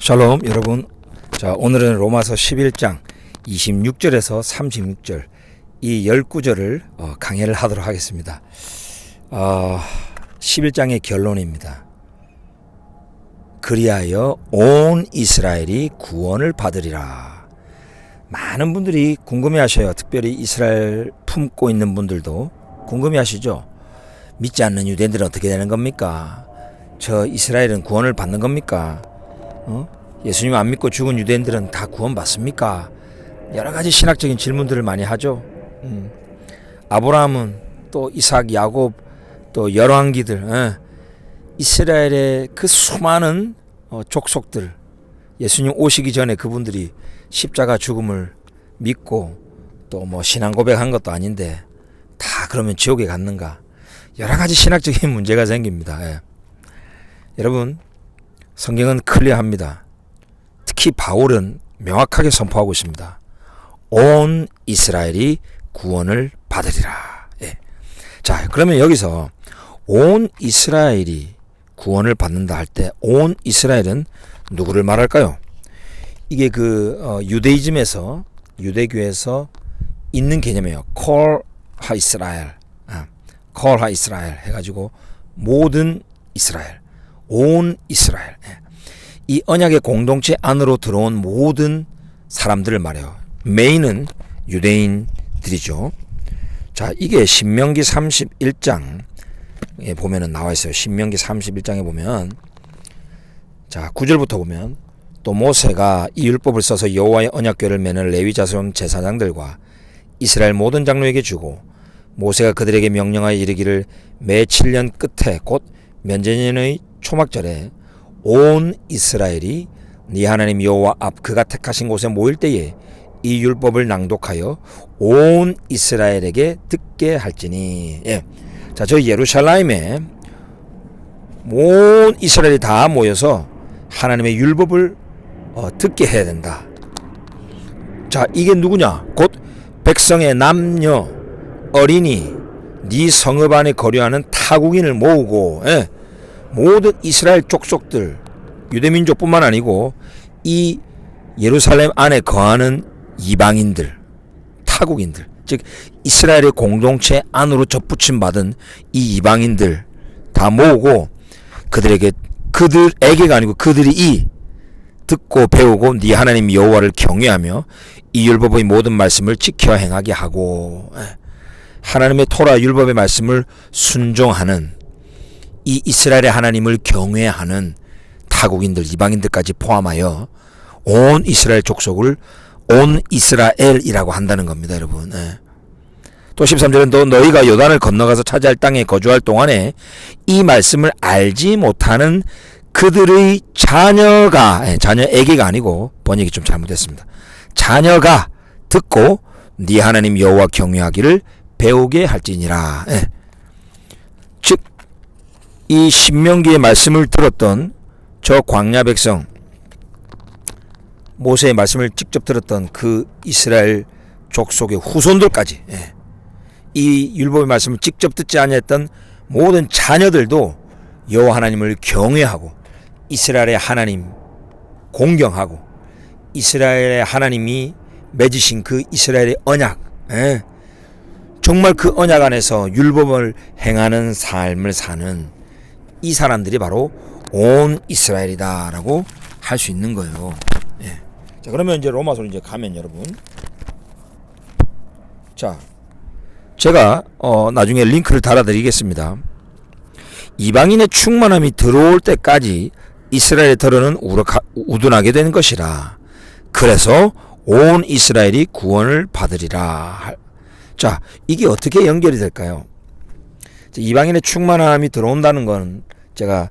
샬롬 여러분. 자, 오늘은 로마서 11장 26절에서 36절 이 10구절을 강해를 하도록 하겠습니다. 11장의 결론입니다. 그리하여 온 이스라엘이 구원을 받으리라. 많은 분들이 궁금해하셔요. 특별히 이스라엘 품고 있는 분들도 궁금해하시죠. 믿지 않는 유대인들은 어떻게 되는 겁니까? 저 이스라엘은 구원을 받는 겁니까? 예수님 안 믿고 죽은 유대인들은 다 구원받습니까? 여러 가지 신학적인 질문들을 많이 하죠. 아브라함은 또 이삭, 야곱, 또 열왕기들, 이스라엘의 그 수많은 족속들, 예수님 오시기 전에 그분들이 십자가 죽음을 믿고 또 뭐 신앙 고백한 것도 아닌데 다 그러면 지옥에 갔는가? 여러 가지 신학적인 문제가 생깁니다. 여러분, 성경은 클리어합니다. 특히 바울은 명확하게 선포하고 있습니다. 온 이스라엘이 구원을 받으리라. 자, 그러면 여기서 온 이스라엘이 구원을 받는다 할 때 온 이스라엘은 누구를 말할까요? 이게 유대이즘에서 유대교에서 있는 개념이에요. 콜 하이스라엘, 콜 하이스라엘 해가지고 모든 이스라엘, 온 이스라엘. 이 언약의 공동체 안으로 들어온 모든 사람들을 말해요. 메인은 유대인들이죠. 자, 이게 신명기 31장에 보면은 나와 있어요. 신명기 31장에 보면, 자, 9절부터 보면, 또 모세가 이 율법을 써서 여호와의 언약궤를 매는 레위 자손 제사장들과 이스라엘 모든 장로에게 주고, 모세가 그들에게 명령하여 이르기를 매 7년 끝에 곧 면제년의 초막절에 온 이스라엘이 네 하나님 여호와 앞 그가 택하신 곳에 모일 때에 이 율법을 낭독하여 온 이스라엘에게 듣게 할지니. 자, 저 예루살렘에 온 이스라엘이 다 모여서 하나님의 율법을 듣게 해야 된다. 자, 이게 누구냐? 곧 백성의 남녀 어린이 네 성읍 안에 거류하는 타국인을 모으고, 모든 이스라엘 족속들, 유대민족뿐만 아니고 이 예루살렘 안에 거하는 이방인들, 타국인들, 즉 이스라엘의 공동체 안으로 접붙임 받은 이 이방인들 다 모으고 그들에게가 아니고 그들이 듣고 배우고 네 하나님 여호와를 경외하며 이 율법의 모든 말씀을 지켜 행하게 하고, 하나님의 토라 율법의 말씀을 순종하는 이 이스라엘의 하나님을 경외하는 타국인들, 이방인들까지 포함하여 온 이스라엘 족속을 온 이스라엘이라고 한다는 겁니다, 여러분. 또 13절은 또 너희가 요단을 건너가서 차지할 땅에 거주할 동안에 이 말씀을 알지 못하는 그들의 자녀가, 자녀에게가 아니고 번역이 좀 잘못됐습니다. 자녀가 듣고 네 하나님 여호와 경외하기를 배우게 할지니라. 즉 이 신명기의 말씀을 들었던 저 광야 백성, 모세의 말씀을 직접 들었던 그 이스라엘 족속의 후손들까지, 이 율법의 말씀을 직접 듣지 아니했던 모든 자녀들도 여호와 하나님을 경외하고 이스라엘의 하나님 공경하고 이스라엘의 하나님이 맺으신 그 이스라엘의 언약, 정말 그 언약 안에서 율법을 행하는 삶을 사는 이 사람들이 바로 온 이스라엘이다라고 할 수 있는 거예요. 자, 그러면 이제 로마서로 이제 가면 여러분, 자, 제가 나중에 링크를 달아드리겠습니다. 이방인의 충만함이 들어올 때까지 이스라엘의 털어는 우둔하게 되는 것이라. 그래서 온 이스라엘이 구원을 받으리라. 자, 이게 어떻게 연결이 될까요? 이방인의 충만함이 들어온다는 건 제가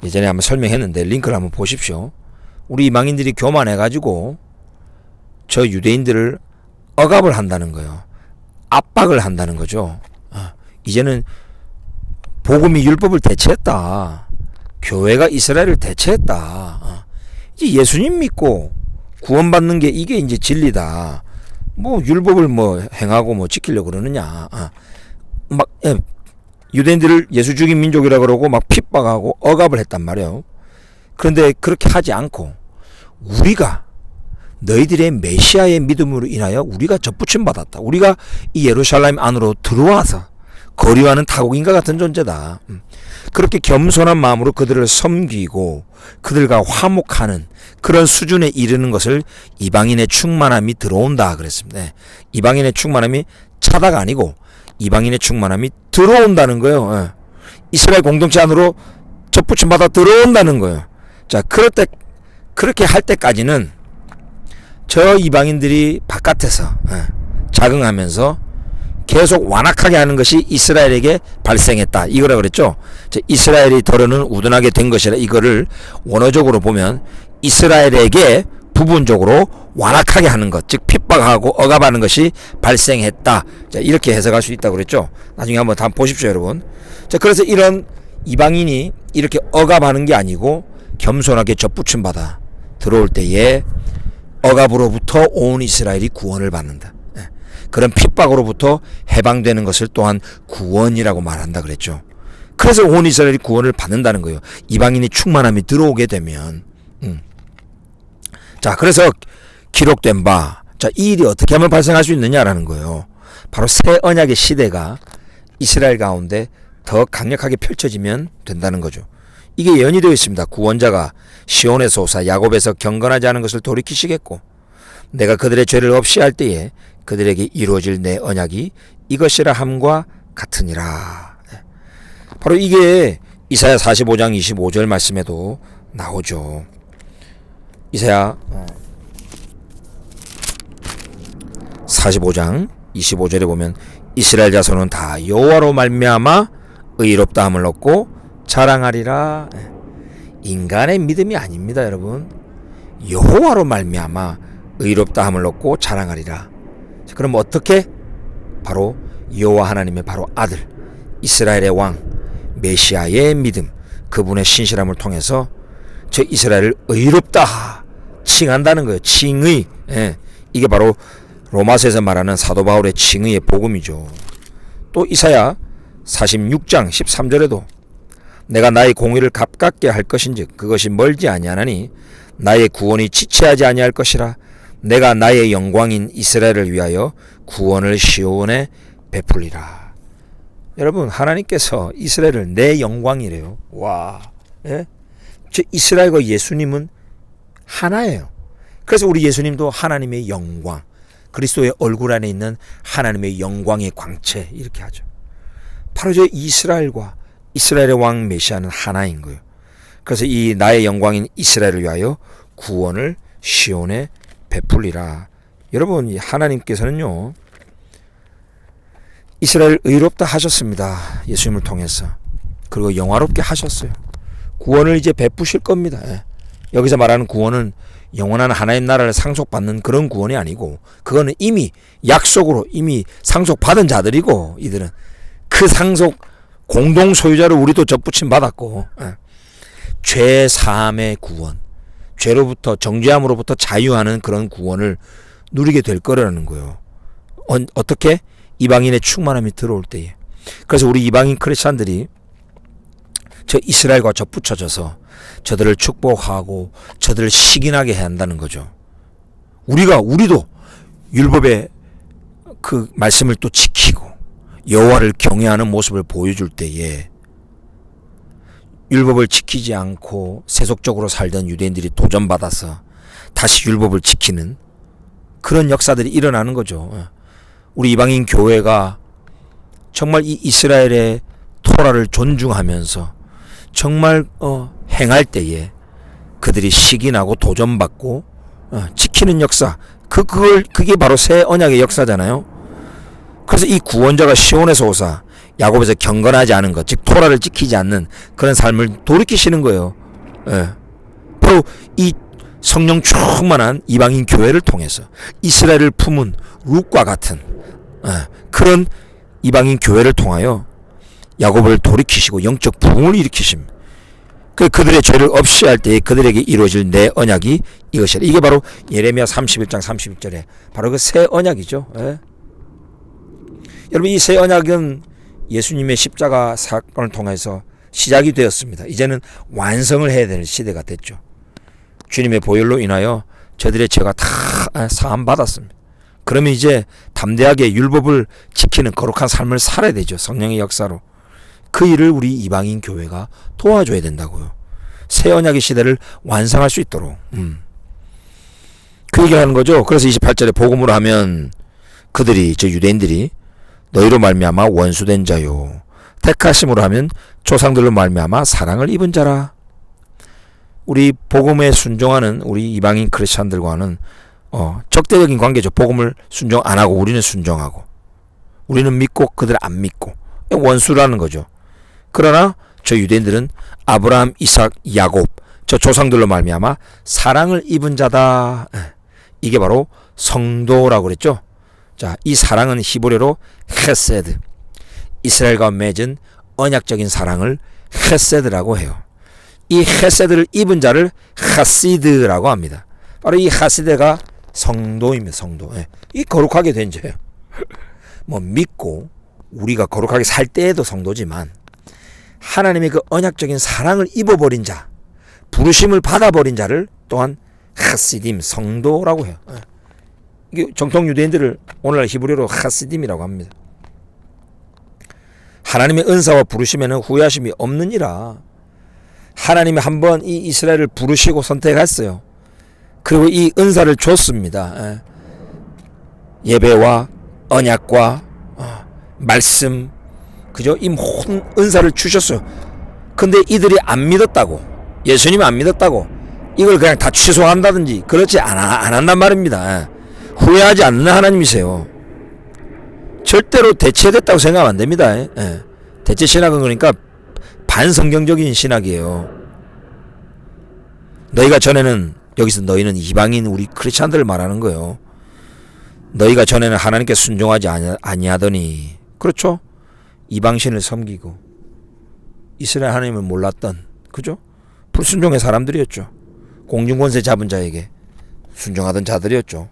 예전에 한번 설명했는데 링크를 한번 보십시오. 우리 이방인들이 교만해가지고 저 유대인들을 억압을 한다는 거예요. 압박을 한다는 거죠. 이제는 복음이 율법을 대체했다. 교회가 이스라엘을 대체했다. 이제 예수님 믿고 구원받는 게 이게 이제 진리다. 뭐 율법을 뭐 행하고 뭐 지키려고 그러느냐. 막 유대인들을 예수 죽인 민족이라 그러고 막 핍박하고 억압을 했단 말이에요. 그런데 그렇게 하지 않고 우리가 너희들의 메시아의 믿음으로 인하여 우리가 접붙임 받았다. 우리가 이 예루살렘 안으로 들어와서 거리와는 타국인과 같은 존재다. 그렇게 겸손한 마음으로 그들을 섬기고 그들과 화목하는 그런 수준에 이르는 것을 이방인의 충만함이 들어온다 그랬습니다. 이방인의 충만함이 차다가 아니고 이방인의 충만함이 들어온다는 거예요. 이스라엘 공동체 안으로 접붙임 받아 들어온다는 거예요. 자, 그렇게 할 때까지는 저 이방인들이 바깥에서 자긍하면서 계속 완악하게 하는 것이 이스라엘에게 발생했다. 이거라 그랬죠. 이스라엘이 더러는 우둔하게 된 것이라 이거를 원어적으로 보면 이스라엘에게 부분적으로 완악하게 하는 것, 즉 핍박하고 억압하는 것이 발생했다. 자, 이렇게 해석할 수 있다고 그랬죠. 나중에 한번 다 보십시오, 여러분. 자, 그래서 이런 이방인이 이렇게 억압하는 게 아니고 겸손하게 접붙임 받아 들어올 때에 억압으로부터 온 이스라엘이 구원을 받는다. 그런 핍박으로부터 해방되는 것을 또한 구원이라고 말한다 그랬죠. 그래서 온 이스라엘이 구원을 받는다는 거예요. 이방인이 충만함이 들어오게 되면. 자, 그래서 기록된 바, 자, 이 일이 어떻게 하면 발생할 수 있느냐라는 거예요. 바로 새 언약의 시대가 이스라엘 가운데 더 강력하게 펼쳐지면 된다는 거죠. 이게 예언이 되어 있습니다. 구원자가 시온에서 오사 야곱에서 경건하지 않은 것을 돌이키시겠고 내가 그들의 죄를 없이 할 때에 그들에게 이루어질 내 언약이 이것이라 함과 같으니라. 바로 이게 이사야 45장 25절 말씀에도 나오죠. 이사야 45장 25절에 보면 이스라엘 자손은 다 여호와로 말미암아 의롭다함을 얻고 자랑하리라. 인간의 믿음이 아닙니다, 여러분. 여호와로 말미암아 의롭다함을 얻고 자랑하리라. 그럼 어떻게? 바로 여호와 하나님의 바로 아들 이스라엘의 왕 메시아의 믿음, 그분의 신실함을 통해서 저 이스라엘을 의롭다 칭한다는 거예요. 칭의. 이게 바로 로마서에서 말하는 사도 바울의 칭의의 복음이죠. 또 이사야 46장 13절에도 내가 나의 공의를 가깝게 할 것인즉 그것이 멀지 아니하나니 나의 구원이 지체하지 아니할 것이라. 내가 나의 영광인 이스라엘을 위하여 구원을 시온에 베풀리라. 여러분, 하나님께서 이스라엘을 내 영광이래요. 와, 예? 저 이스라엘과 예수님은 하나예요. 그래서 우리 예수님도 하나님의 영광, 그리스도의 얼굴 안에 있는 하나님의 영광의 광채 이렇게 하죠. 바로 저 이스라엘과 이스라엘의 왕 메시아는 하나인 거예요. 그래서 이 나의 영광인 이스라엘을 위하여 구원을 시온에 베풀리라. 여러분, 하나님께서는요 이스라엘 의롭다 하셨습니다. 예수님을 통해서. 그리고 영화롭게 하셨어요. 구원을 이제 베푸실 겁니다. 여기서 말하는 구원은 영원한 하나님 나라를 상속받는 그런 구원이 아니고 그거는 이미 약속으로 이미 상속받은 자들이고 이들은 그 상속 공동 소유자를 우리도 접붙임 받았고 죄 사함의 구원, 죄로부터 정죄함으로부터 자유하는 그런 구원을 누리게 될 거라는 거예요. 어떻게? 이방인의 충만함이 들어올 때에. 그래서 우리 이방인 크리스찬들이 저 이스라엘과 접붙여져서 저들을 축복하고 저들을 시기나게 해야 한다는 거죠. 우리도 율법의 그 말씀을 또 지키고 여호와를 경외하는 모습을 보여줄 때에 율법을 지키지 않고 세속적으로 살던 유대인들이 도전받아서 다시 율법을 지키는 그런 역사들이 일어나는 거죠. 우리 이방인 교회가 정말 이 이스라엘의 토라를 존중하면서 정말 행할 때에 그들이 시기나고 도전받고 지키는 역사, 그게 바로 새 언약의 역사잖아요. 그래서 이 구원자가 시온에서 오사 야곱에서 경건하지 않은 것, 즉 토라를 지키지 않는 그런 삶을 돌이키시는 거예요. 바로 이 성령 충만한 이방인 교회를 통해서 이스라엘을 품은 룻과 같은 그런 이방인 교회를 통하여 야곱을 돌이키시고 영적 부흥을 일으키십니다. 그들의 죄를 없이 할 때에 그들에게 이루어질 내 언약이 이것이라. 이게 바로 예레미야 31장 31절에 바로 그 새 언약이죠. 여러분, 이 새 언약은 예수님의 십자가 사건을 통해서 시작이 되었습니다. 이제는 완성을 해야 되는 시대가 됐죠. 주님의 보혈로 인하여 저들의 죄가 다 사함 받았습니다. 그러면 이제 담대하게 율법을 지키는 거룩한 삶을 살아야 되죠. 성령의 역사로. 그 일을 우리 이방인 교회가 도와줘야 된다고요. 새 언약의 시대를 완성할 수 있도록. 그 얘기를 하는 거죠. 그래서 28절에 복음으로 하면 그들이, 저 유대인들이 너희로 말미암아 원수된 자요, 택하심으로 하면 조상들로 말미암아 사랑을 입은 자라. 우리 복음에 순종하는 우리 이방인 크리스찬들과는 적대적인 관계죠. 복음을 순종 안 하고 우리는 순종하고, 우리는 믿고 그들 안 믿고, 원수라는 거죠. 그러나 저 유대인들은 아브라함, 이삭, 야곱, 저 조상들로 말미암아 사랑을 입은 자다. 이게 바로 성도라고 그랬죠. 자, 이 사랑은 히브리어로 헤세드, 이스라엘과 맺은 언약적인 사랑을 헤세드라고 해요. 이 헤세드를 입은 자를 하시드라고 합니다. 바로 이 하시드가 성도입니다. 성도. 이 거룩하게 된 자예요. 뭐 믿고 우리가 거룩하게 살 때에도 성도지만, 하나님의 그 언약적인 사랑을 입어버린 자, 부르심을 받아버린 자를 또한 하시딤, 성도라고 해요. 이게 정통 유대인들을 오늘날 히브리어로 하시딤이라고 합니다. 하나님의 은사와 부르심에는 후회하심이 없느니라. 하나님이 한번 이 이스라엘을 부르시고 선택했어요. 그리고 이 은사를 줬습니다. 예배와 언약과 말씀, 그죠? 이 모든 은사를 주셨어요. 근데 이들이 안 믿었다고, 예수님이 안 믿었다고 이걸 그냥 다 취소한다든지 그렇지 안 한단 말입니다. 후회하지 않는 하나님이세요. 절대로 대체됐다고 생각하면 안 됩니다. 대체 신학은 그러니까 반성경적인 신학이에요. 너희가 전에는, 여기서 너희는 이방인 우리 크리스찬들을 말하는 거예요. 너희가 전에는 하나님께 순종하지 아니하더니, 그렇죠? 이방신을 섬기고 이스라엘 하나님을 몰랐던, 그죠? 불순종의 사람들이었죠. 공중권세 잡은 자에게 순종하던 자들이었죠.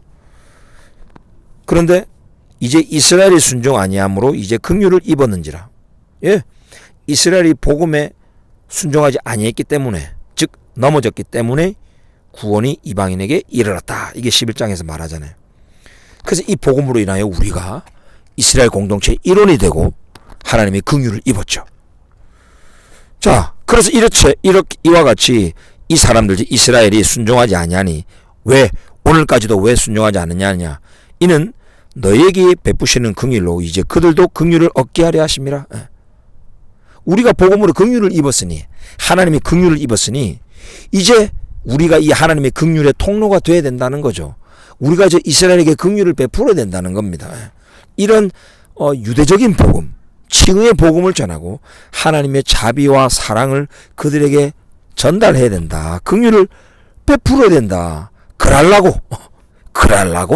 그런데 이제 이스라엘이 순종 아니함으로 이제 긍휼을 입었는지라. 이스라엘이 복음에 순종하지 아니했기 때문에, 즉 넘어졌기 때문에 구원이 이방인에게 이르렀다. 이게 11장에서 말하잖아요. 그래서 이 복음으로 인하여 우리가 이스라엘 공동체의 일원이 되고 하나님의 긍휼을 입었죠. 자, 그래서 이렇게 이와 같이 이 사람들, 이스라엘이 순종하지 아니하니 왜 오늘까지도 왜 순종하지 않느냐? 이는 너희에게 베푸시는 긍휼로 이제 그들도 긍휼을 얻게 하려 하심이라. 우리가 복음으로 긍휼을 입었으니, 하나님이 긍휼을 입었으니 이제 우리가 이 하나님의 긍휼의 통로가 돼야 된다는 거죠. 우리가 저 이스라엘에게 긍휼을 베풀어야 된다는 겁니다. 이런 유대적인 복음, 칭의의 복음을 전하고 하나님의 자비와 사랑을 그들에게 전달해야 된다. 긍휼을 베풀어야 된다. 그러려고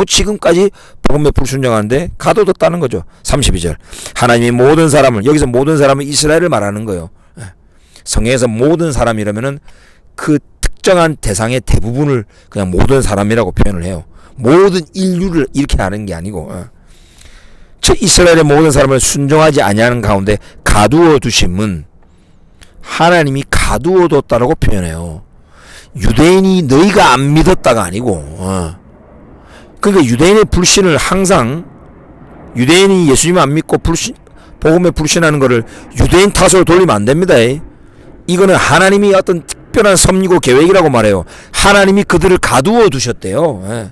지금까지 복음에 불순종하는데 가둬뒀다는 거죠. 32절. 하나님이 모든 사람을, 여기서 모든 사람은 이스라엘을 말하는 거예요. 성경에서 모든 사람이라면은 그 특정한 대상의 대부분을 그냥 모든 사람이라고 표현을 해요. 모든 인류를 이렇게 하는 게 아니고, 저 이스라엘의 모든 사람을 순종하지 아니하는 가운데 가두어 두심은 하나님이 가두어 뒀다라고 표현해요. 유대인이 너희가 안 믿었다가 아니고, 그러니까 유대인의 불신을 항상, 유대인이 예수님 안 믿고 복음에 불신하는 거를 유대인 탓으로 돌리면 안 됩니다. 이거는 하나님이 어떤 특별한 섭리고 계획이라고 말해요. 하나님이 그들을 가두어 두셨대요.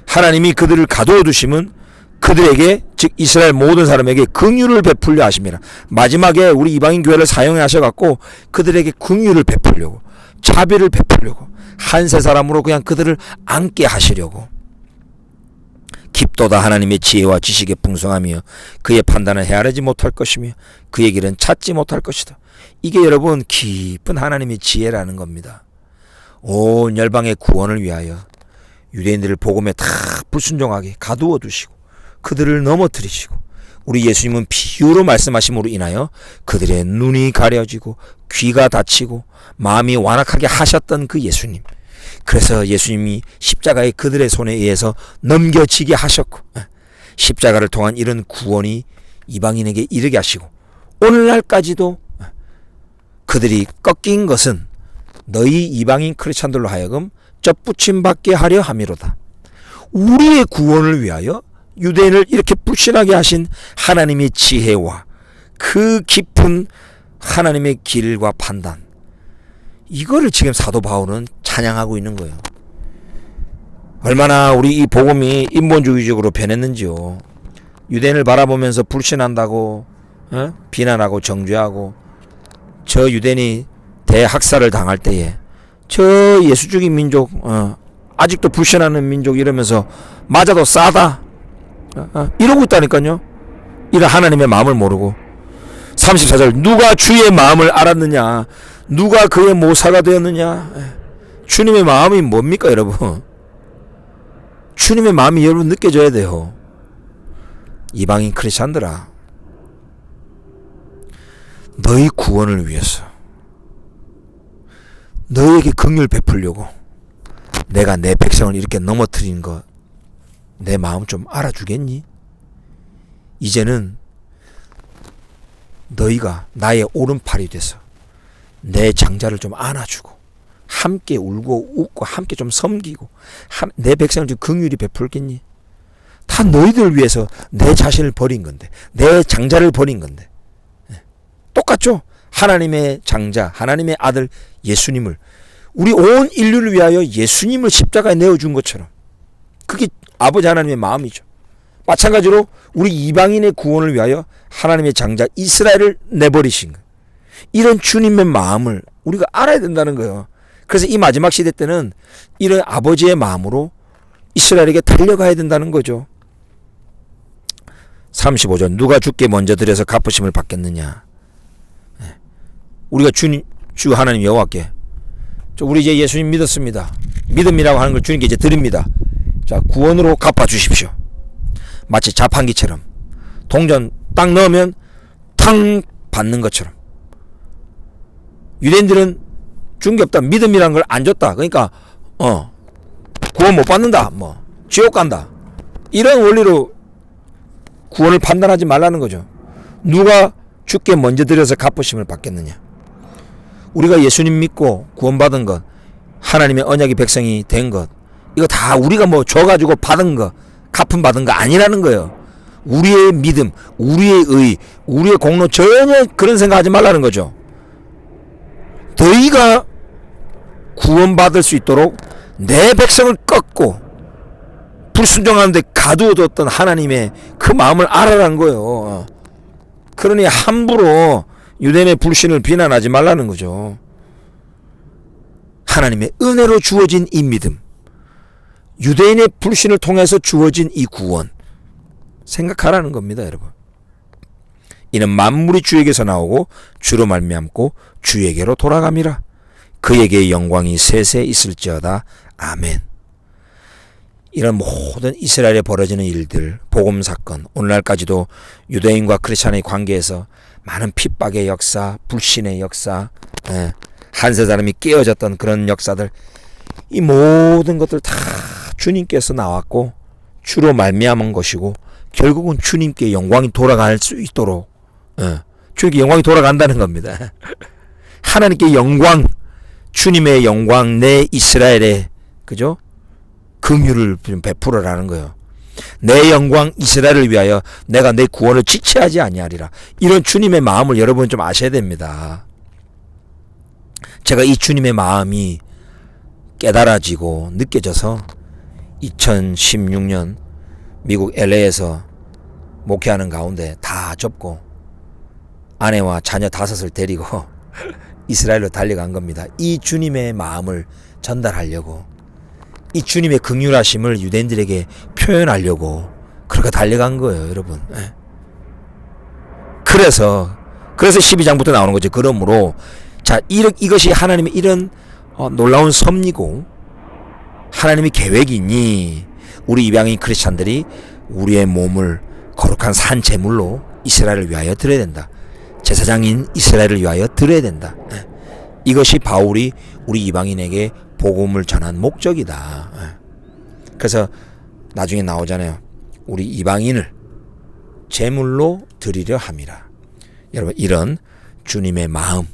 하나님이 그들을 가두어 두심은 그들에게, 즉 이스라엘 모든 사람에게 긍휼을 베풀려 하심이라. 마지막에 우리 이방인 교회를 사용해 하셔갖고 그들에게 긍휼을 베풀려고, 자비를 베풀려고, 한세 사람으로 그냥 그들을 안게 하시려고. 깊도다 하나님의 지혜와 지식의 풍성하며 그의 판단을 헤아리지 못할 것이며 그의 길은 찾지 못할 것이다. 이게 여러분 깊은 하나님의 지혜라는 겁니다. 온 열방의 구원을 위하여 유대인들을 복음에 다 불순종하게 가두어 두시고 그들을 넘어뜨리시고, 우리 예수님은 비유로 말씀하심으로 인하여 그들의 눈이 가려지고 귀가 닫히고 마음이 완악하게 하셨던 그 예수님, 그래서 예수님이 십자가에 그들의 손에 의해서 넘겨지게 하셨고, 십자가를 통한 이런 구원이 이방인에게 이르게 하시고, 오늘날까지도 그들이 꺾인 것은 너희 이방인 크리스찬들로 하여금 직접 붙임받게 하려 함이로다. 우리의 구원을 위하여 유대인을 이렇게 불신하게 하신 하나님의 지혜와 그 깊은 하나님의 길과 판단, 이거를 지금 사도 바울은 찬양하고 있는 거예요. 얼마나 우리 이 복음이 인본주의적으로 변했는지요. 유대인을 바라보면서 불신한다고 비난하고 정죄하고, 저 유대인이 대학살을 당할 때에 저 예수적인 민족, 아직도 불신하는 민족 이러면서 맞아도 싸다, 이러고 있다니까요. 이런 하나님의 마음을 모르고. 34절, 누가 주의 마음을 알았느냐, 누가 그의 모사가 되었느냐. 주님의 마음이 뭡니까 여러분? 주님의 마음이 여러분 느껴져야 돼요. 이방인 크리스찬들아, 너희 구원을 위해서, 너에게 긍휼 베풀려고 내가 내 백성을 이렇게 넘어뜨린 거 내 마음 좀 알아주겠니? 이제는 너희가 나의 오른팔이 돼서 내 장자를 좀 안아주고 함께 울고 웃고 함께 좀 섬기고 내 백성을 좀 긍휼히 베풀겠니? 다 너희들 위해서 내 자신을 버린 건데, 내 장자를 버린 건데. 똑같죠? 하나님의 장자, 하나님의 아들 예수님을, 우리 온 인류를 위하여 예수님을 십자가에 내어준 것처럼, 그게 아버지 하나님의 마음이죠. 마찬가지로 우리 이방인의 구원을 위하여 하나님의 장자 이스라엘을 내버리신 것, 이런 주님의 마음을 우리가 알아야 된다는 거예요. 그래서 이 마지막 시대 때는 이런 아버지의 마음으로 이스라엘에게 달려가야 된다는 거죠. 35절, 누가 주께 먼저 드려서 갚으심을 받겠느냐. 우리가 주 하나님 여호와께, 우리 이제 예수님 믿었습니다. 믿음이라고 하는 걸 주님께 이제 드립니다. 자, 구원으로 갚아주십시오. 마치 자판기처럼 동전 딱 넣으면 탕 받는 것처럼, 유대인들은 준 게 없다, 믿음이라는 걸 안 줬다, 그러니까 구원 못 받는다, 뭐 지옥 간다, 이런 원리로 구원을 판단하지 말라는 거죠. 누가 주께 먼저 드려서 갚으심을 받겠느냐. 우리가 예수님 믿고 구원받은 것, 하나님의 언약의 백성이 된 것, 이거 다 우리가 뭐 줘가지고 받은 거, 갚음 받은 거 아니라는 거예요. 우리의 믿음, 우리의 의, 우리의 공로, 전혀 그런 생각하지 말라는 거죠. 너희가 구원받을 수 있도록 내 백성을 꺾고 불순종하는데 가두어뒀던 하나님의 그 마음을 알아라는 거예요. 그러니 함부로 유대인의 불신을 비난하지 말라는 거죠. 하나님의 은혜로 주어진 이 믿음, 유대인의 불신을 통해서 주어진 이 구원, 생각하라는 겁니다, 여러분. 이는 만물이 주에게서 나오고 주로 말미암고 주에게로 돌아감이라. 그에게 영광이 세세 있을지어다. 아멘. 이런 모든 이스라엘에 벌어지는 일들, 복음 사건, 오늘날까지도 유대인과 크리스찬의 관계에서 많은 핍박의 역사, 불신의 역사, 한세 사람이 깨어졌던 그런 역사들, 이 모든 것들 다 주님께서 나왔고 주로 말미암은 것이고, 결국은 주님께 영광이 돌아갈 수 있도록 주님께 영광이 돌아간다는 겁니다. 하나님께 영광, 주님의 영광, 내 이스라엘에, 그죠? 긍휼을 베풀어라는 거예요. 내 영광 이스라엘을 위하여 내가 내 구원을 지체하지 아니하리라. 이런 주님의 마음을 여러분 좀 아셔야 됩니다. 제가 이 주님의 마음이 깨달아지고 느껴져서 2016년 미국 LA에서 목회하는 가운데 다 접고 아내와 자녀 5을 데리고 이스라엘로 달려간 겁니다. 이 주님의 마음을 전달하려고, 이 주님의 긍휼하심을 유대인들에게 표현하려고 그렇게 달려간 거예요, 여러분. 그래서 12장부터 나오는 거죠. 그러므로 자, 이것이 하나님의 이런 놀라운 섭리고 하나님의 계획이니 우리 이방인 크리스찬들이 우리의 몸을 거룩한 산 제물로 이스라엘을 위하여 드려야 된다. 제사장인 이스라엘을 위하여 드려야 된다. 이것이 바울이 우리 이방인에게 복음을 전한 목적이다. 그래서 나중에 나오잖아요. 우리 이방인을 제물로 드리려 함이라. 여러분, 이런 주님의 마음,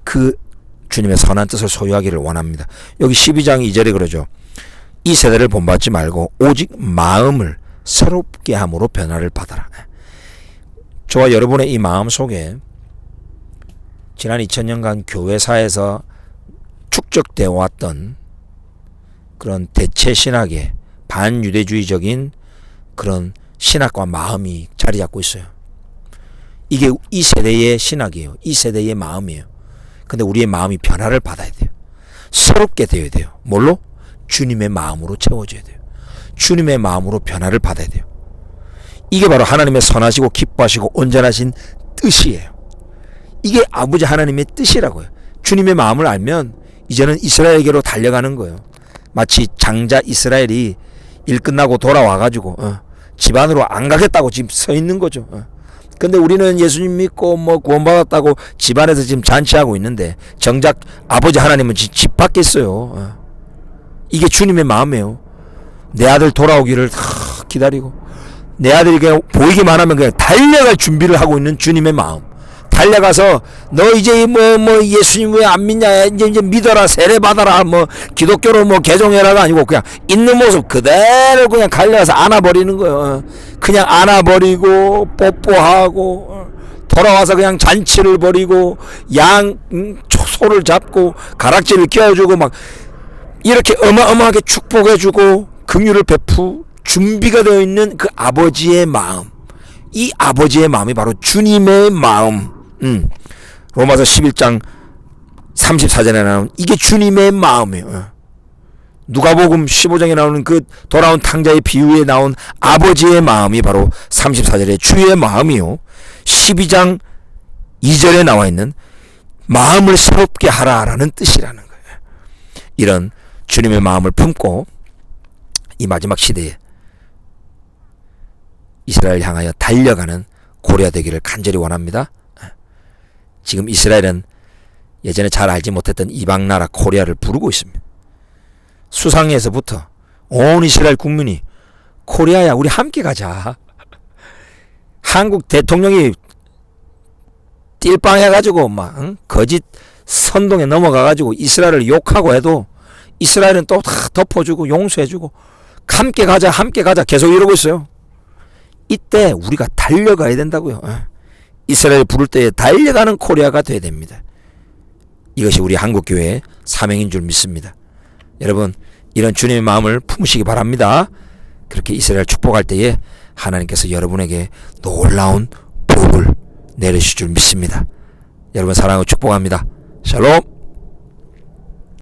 그 주님의 선한 뜻을 소유하기를 원합니다. 여기 12장 2절에 그러죠. 이 세대를 본받지 말고 오직 마음을 새롭게 함으로 변화를 받아라. 저와 여러분의 이 마음 속에 지난 2000년간 교회사에서 축적되어 왔던 그런 대체 신학의 반유대주의적인 그런 신학과 마음이 자리 잡고 있어요. 이게 이 세대의 신학이에요. 이 세대의 마음이에요. 근데 우리의 마음이 변화를 받아야 돼요. 새롭게 되어야 돼요. 뭘로? 주님의 마음으로 채워져야 돼요. 주님의 마음으로 변화를 받아야 돼요. 이게 바로 하나님의 선하시고 기뻐하시고 온전하신 뜻이에요. 이게 아버지 하나님의 뜻이라고요. 주님의 마음을 알면 이제는 이스라엘에게로 달려가는 거예요. 마치 장자 이스라엘이 일 끝나고 돌아와가지고 집안으로 안 가겠다고 지금 서 있는 거죠. 근데 우리는 예수님 믿고 뭐 구원받았다고 집안에서 지금 잔치하고 있는데 정작 아버지 하나님은 집 밖에 있어요. 이게 주님의 마음이에요. 내 아들 돌아오기를 기다리고 내 아들이 그냥 보이기만 하면 그냥 달려갈 준비를 하고 있는 주님의 마음. 달려가서 너 이제 뭐 예수님 왜 안 믿냐, 이제 믿어라, 세례 받아라, 뭐 기독교로 뭐 개종해라가 아니고 그냥 있는 모습 그대로 그냥 갈려가서 안아버리는 거예요. 그냥 안아버리고 뽀뽀하고 돌아와서 그냥 잔치를 벌이고 소를 잡고 가락지를 끼워주고 막 이렇게 어마어마하게 축복해주고 긍휼을 베푸 준비가 되어 있는 그 아버지의 마음. 이 아버지의 마음이 바로 주님의 마음. 로마서 11장 34절에 나오는 이게 주님의 마음이에요. 누가복음 15장에 나오는 그 돌아온 탕자의 비유에 나온 아버지의 마음이 바로 34절의 주의 마음이요. 12장 2절에 나와 있는 마음을 새롭게 하라라는 뜻이라는 거예요. 이런 주님의 마음을 품고 이 마지막 시대에 이스라엘 향하여 달려가는 고려가 되기를 간절히 원합니다. 지금 이스라엘은 예전에 잘 알지 못했던 이방 나라 코리아를 부르고 있습니다. 수상에서부터 온 이스라엘 국민이 코리아야 우리 함께 가자. 한국 대통령이 띨빵해가지고 막 거짓 선동에 넘어가가지고 이스라엘을 욕하고 해도 이스라엘은 또 다 덮어주고 용서해주고 함께 가자 계속 이러고 있어요. 이때 우리가 달려가야 된다고요. 이스라엘 부를 때에 달려가는 코리아가 돼야 됩니다. 이것이 우리 한국교회의 사명인 줄 믿습니다. 여러분 이런 주님의 마음을 품으시기 바랍니다. 그렇게 이스라엘 축복할 때에 하나님께서 여러분에게 놀라운 복을 내리실 줄 믿습니다. 여러분 사랑하고 축복합니다. 샬롬.